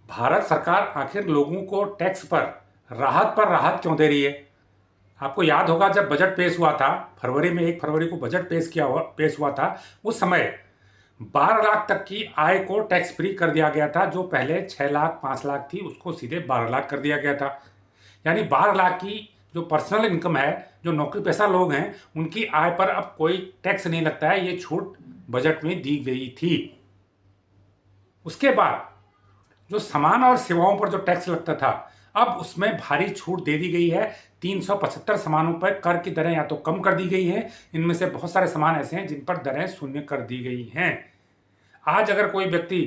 भारत सरकार आखिर लोगों को टैक्स पर राहत क्यों दे रही है? आपको याद होगा जब बजट पेश हुआ था फरवरी में, 1 फरवरी को बजट पेश हुआ था। उस समय 12 लाख तक की आय को टैक्स फ्री कर दिया गया था। जो पहले 6 लाख 5 लाख थी उसको सीधे 12 लाख कर दिया गया था। यानी 12 लाख की जो पर्सनल इनकम है, जो नौकरी पेशा लोग हैं, उनकी आय पर अब कोई टैक्स नहीं लगता है। ये छूट बजट में दी गई थी। उसके बाद जो सामान और सेवाओं पर जो टैक्स लगता था, अब उसमें भारी छूट दे दी गई है। 375 सामानों पर कर की दरें या तो कम कर दी गई हैं। इनमें से बहुत सारे सामान ऐसे हैं जिन पर दरें शून्य कर दी गई हैं। आज अगर कोई व्यक्ति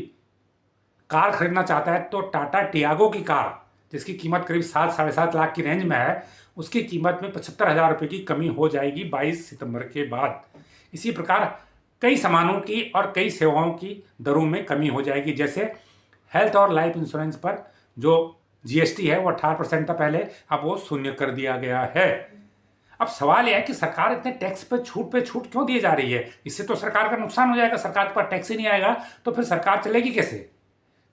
कार खरीदना चाहता है तो टाटा टियागो की कार, जिसकी कीमत करीब 7-7.5 लाख की रेंज में है, उसकी कीमत में 75,000 रुपये की कमी हो जाएगी 22 सितंबर के बाद। इसी प्रकार कई सामानों की और कई सेवाओं की दरों में कमी हो जाएगी। जैसे हेल्थ और लाइफ इंश्योरेंस पर जो जीएसटी है वो 18% था पहले, अब वो शून्य कर दिया गया है। अब सवाल यह है कि सरकार इतने टैक्स पे छूट क्यों दी जा रही है? इससे तो सरकार का नुकसान हो जाएगा। सरकार के पास टैक्स ही नहीं आएगा तो फिर सरकार चलेगी कैसे?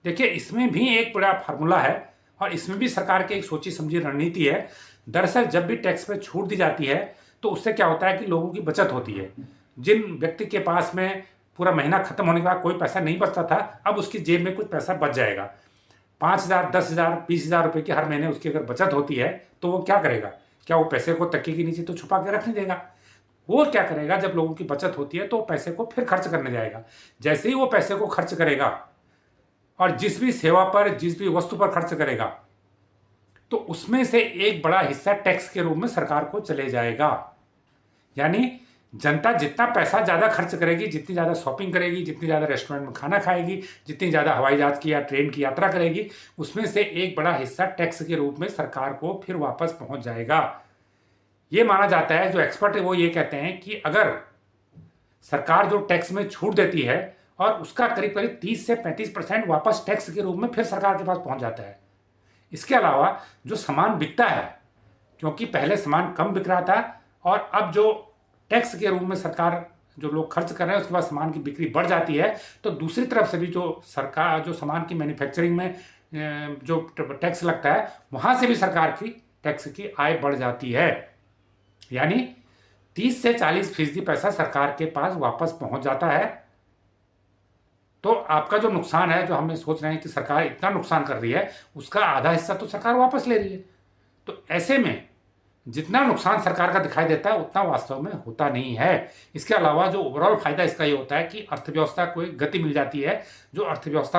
देखिए, इसमें भी एक बड़ा फार्मूला है और इसमें भी सरकार की एक सोची समझी रणनीति है। दरअसल जब भी टैक्स पे छूट दी जाती है तो उससे क्या होता है कि लोगों की बचत होती है। जिन व्यक्ति के पास में पूरा महीना खत्म होने के बाद कोई पैसा नहीं बचता था, अब उसकी जेब में कुछ पैसा बच जाएगा। 5,000, 10,000, 20,000 रुपये की हर महीने उसकी अगर बचत होती है तो वो क्या करेगा? क्या वो पैसे को तकिए के नीचे तो छुपा के रख नहीं देगा? वो क्या करेगा, जब लोगों की बचत होती है तो पैसे को फिर खर्च करने जाएगा। जैसे ही वो पैसे को खर्च करेगा और जिस भी सेवा पर, जिस भी वस्तु पर खर्च करेगा, तो उसमें से एक बड़ा हिस्सा टैक्स के रूप में सरकार को चले जाएगा। यानी जनता जितना पैसा ज़्यादा खर्च करेगी, जितनी ज़्यादा शॉपिंग करेगी, जितनी ज़्यादा रेस्टोरेंट में खाना खाएगी, जितनी ज़्यादा हवाई जहाज़ की या ट्रेन की यात्रा करेगी, उसमें से एक बड़ा हिस्सा टैक्स के रूप में सरकार को फिर वापस पहुंच जाएगा। ये माना जाता है, जो एक्सपर्ट है वो ये कहते हैं कि अगर सरकार जो टैक्स में छूट देती है और उसका करीब करीब 30 से 35% वापस टैक्स के रूप में फिर सरकार के पास पहुंच जाता है। इसके अलावा जो सामान बिकता है, क्योंकि पहले सामान कम बिक रहा था और अब जो टैक्स के रूप में सरकार जो लोग खर्च कर रहे हैं उसके बाद सामान की बिक्री बढ़ जाती है, तो दूसरी तरफ से भी जो सरकार जो सामान की मैन्युफैक्चरिंग में जो टैक्स लगता है, वहाँ से भी सरकार की टैक्स की आय बढ़ जाती है। यानी 30 से 40% पैसा सरकार के पास वापस पहुंच जाता है। तो आपका जो नुकसान है, जो हमें सोच रहे हैं कि सरकार इतना नुकसान कर रही है, उसका आधा हिस्सा तो सरकार वापस ले रही है। तो ऐसे में जितना नुकसान सरकार का दिखाई देता है उतना वास्तव में होता नहीं है। इसके अलावा जो ओवरऑल फायदा इसका ये होता है कि अर्थव्यवस्था को एक गति मिल जाती है। जो अर्थव्यवस्था में